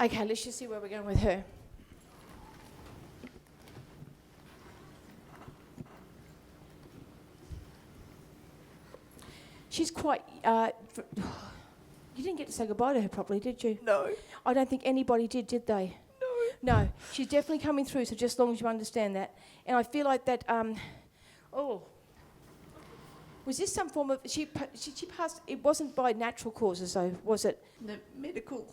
Okay, let's just see where we're going with her. She's quite... you didn't get to say goodbye to her properly, did you? No. I don't think anybody did they? No. She's definitely coming through, so just as long as you understand that. And I feel like that... Was this some form of... She passed... It wasn't by natural causes, though, was it? No, medical.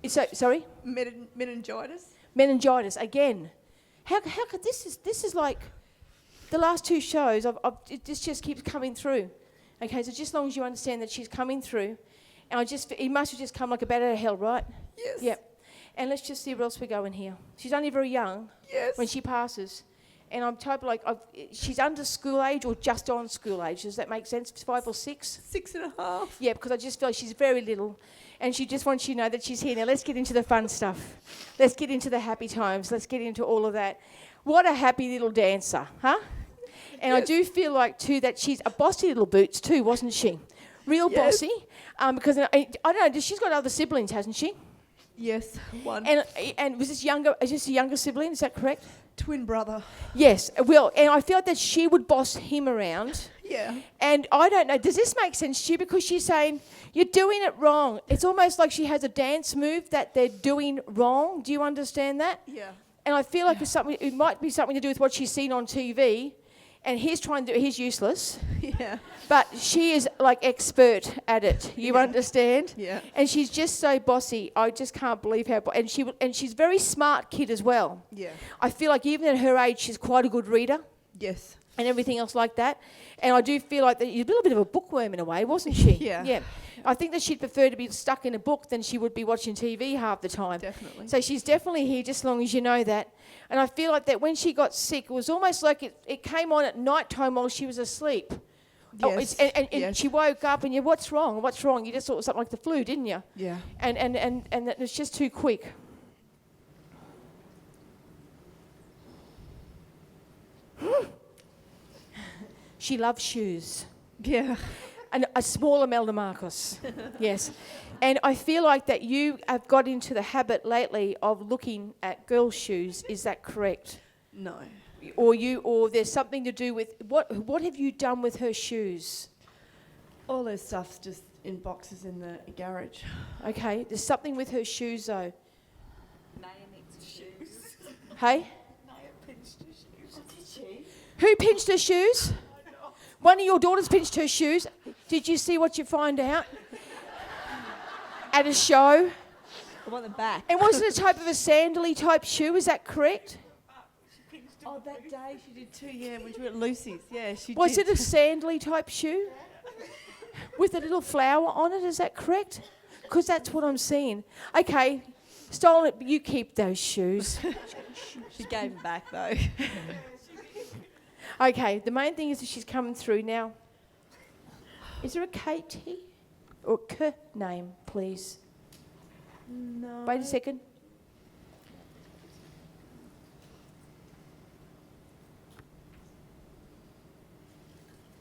Sorry? Meningitis. Meningitis, again. How could... This is like... The last two shows, this just keeps coming through. Okay, so just as long as you understand that she's coming through, and it must have just come like a bat out of hell, right? Yes. Yep. And let's just see where else we're going here. She's only very young. Yes. When she passes. And I'm totally like, she's under school age or just on school age. Does that make sense? 5 or 6? 6.5. Yeah, because I just feel like she's very little. And she just wants you to know that she's here. Now, let's get into the fun stuff. Let's get into the happy times. Let's get into all of that. What a happy little dancer, huh? And yes. I do feel like, too, that she's a bossy little boots, too, wasn't she? Real yes. bossy. Because, I don't know, she's got other siblings, hasn't she? Yes, one. And was this younger? Is this a younger sibling? Is that correct? Twin brother. Yes. Well, and I feel like that she would boss him around. Yeah. And I don't know. Does this make sense to you? Because she's saying you're doing it wrong. It's almost like she has a dance move that they're doing wrong. Do you understand that? Yeah. And I feel like it might be something to do with what she's seen on TV. And he's useless. Yeah. But she is like expert at it. You understand? Yeah. And she's just so bossy. I just can't believe how. And she's a very smart kid as well. Yeah. I feel like even at her age, she's quite a good reader. Yes. And everything else like that. And I do feel like that you're a little bit of a bookworm in a way, wasn't she? Yeah. Yeah. I think that she'd prefer to be stuck in a book than she would be watching TV half the time. Definitely. So she's definitely here, just as long as you know that. And I feel like that when she got sick, it was almost like it came on at night time while she was asleep. Yes. And she woke up and what's wrong? What's wrong? You just thought it was something like the flu, didn't you? Yeah. And it's just too quick. She loves shoes. Yeah. And a smaller Imelda Marcos. Yes. And I feel like that you have got into the habit lately of looking at girls' shoes. Is that correct? No. Or there's something to do with what have you done with her shoes? All her stuff's just in boxes in the garage. Okay. There's something with her shoes though. Naya needs shoes. Hey? Naya pinched her shoes. What did she? Who pinched her shoes? One of your daughters pinched her shoes. Did you see what you find out? At a show? I'm on the back. And was it a type of a sandally type shoe? Is that correct? Oh, that day she did too, yeah, when she went at Lucy's. Yeah, she Was did. it a sandally type shoe? With a little flower on it, is that correct? Because that's what I'm seeing. Okay, stolen it, but you keep those shoes. She gave them back though. Okay, the main thing is that she's coming through now. Is there a KT or a K name, please? No. Wait a second.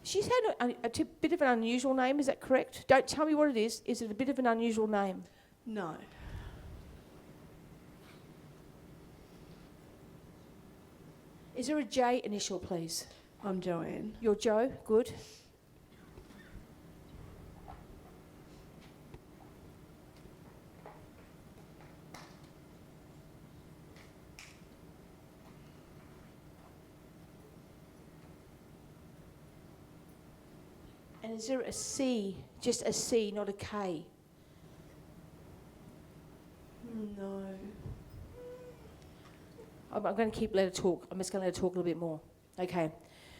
She's had a bit of an unusual name, is that correct? Don't tell me what it is. Is it a bit of an unusual name? No. Is there a J initial, please? I'm Joanne. You're Joe, good. And is there a C, just a C, not a K? No. I'm going to let her talk. I'm just going to let her talk a little bit more. Okay.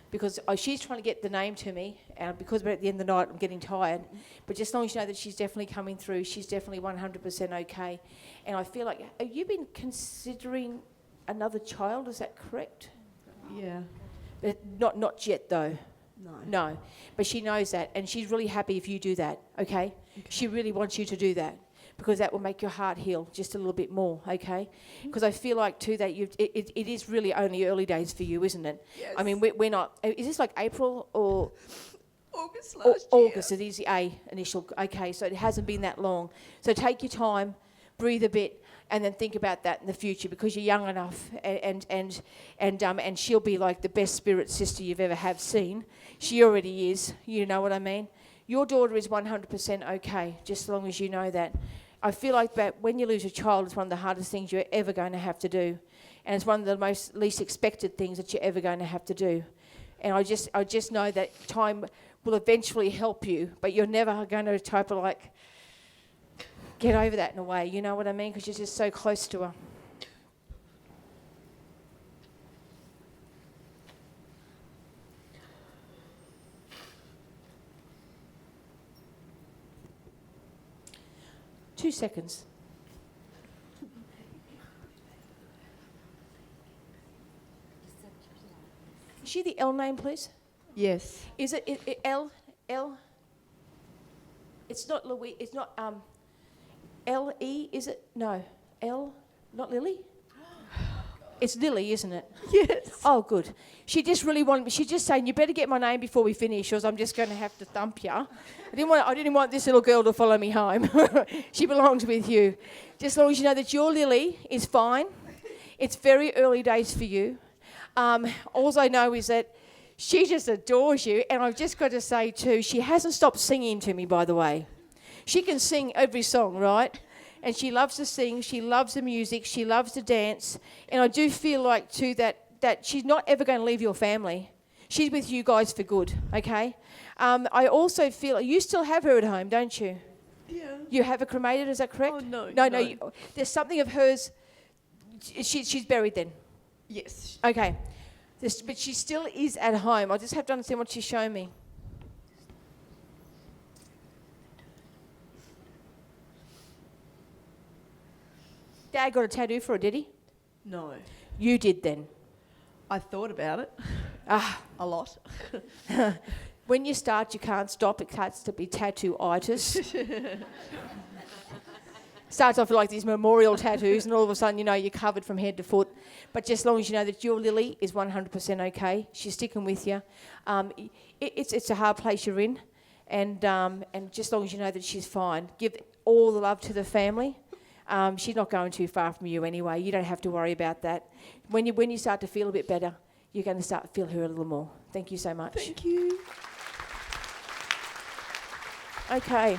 Because she's trying to get the name to me, and because we're at the end of the night, I'm getting tired. But just as long as you know that she's definitely coming through, she's definitely 100% okay. And I feel like, have you been considering another child? Is that correct? Yeah. But not yet, though. No. No. But she knows that, and she's really happy if you do that, okay? She really wants you to do that, because that will make your heart heal just a little bit more, okay? Because I feel like, too, that it is really only early days for you, isn't it? Yes. I mean, we're not... Is this like April or... August last year. August, it is the A initial. Okay, so it hasn't been that long. So take your time. breathe a bit, and then think about that in the future because you're young enough, and she'll be like the best spirit sister you've ever have seen. She already is. You know what I mean? Your daughter is 100% okay, just as long as you know that. I feel like that when you lose a child, it's one of the hardest things you're ever going to have to do, and it's one of the least expected things that you're ever going to have to do. And I just know that time will eventually help you, but you're never going to type of like get over that in a way. You know what I mean? Because you're just so close to her. Two seconds. Is she the L name, please? Yes. Is it L? It's not Louis. It's not L-E, is it? No. L, not Lily? It's Lily, isn't it? Yes. Oh, good. She just really wanted me. She's just saying, you better get my name before we finish, or I'm just going to have to thump you. I didn't want this little girl to follow me home. She belongs with you. Just as long as you know that your Lily is fine. It's very early days for you. All I know is that she just adores you, and I've just got to say too, she hasn't stopped singing to me, by the way. She can sing every song, right? And she loves to sing, she loves the music, she loves to dance. And I do feel like too that she's not ever going to leave your family. She's with you guys for good, okay? I also feel, you still have her at home, don't you? Yeah. You have her cremated, is that correct? Oh, no. No. There's something of hers, she's buried then? Yes. Okay. But she still is at home. I just have to understand what she's showing me. Dad got a tattoo for her, did he? No. You did then. I thought about it. A lot. When you start, you can't stop. It starts to be tattoo-itis. Starts off with like these memorial tattoos, and all of a sudden, you know, you're covered from head to foot. But just as long as you know that your Lily is 100% okay, she's sticking with you. It's a hard place you're in, and just as long as you know that she's fine, give all the love to the family. She's not going too far from you anyway. You don't have to worry about that. When you start to feel a bit better, you're going to start to feel her a little more. Thank you so much. Thank you. Okay.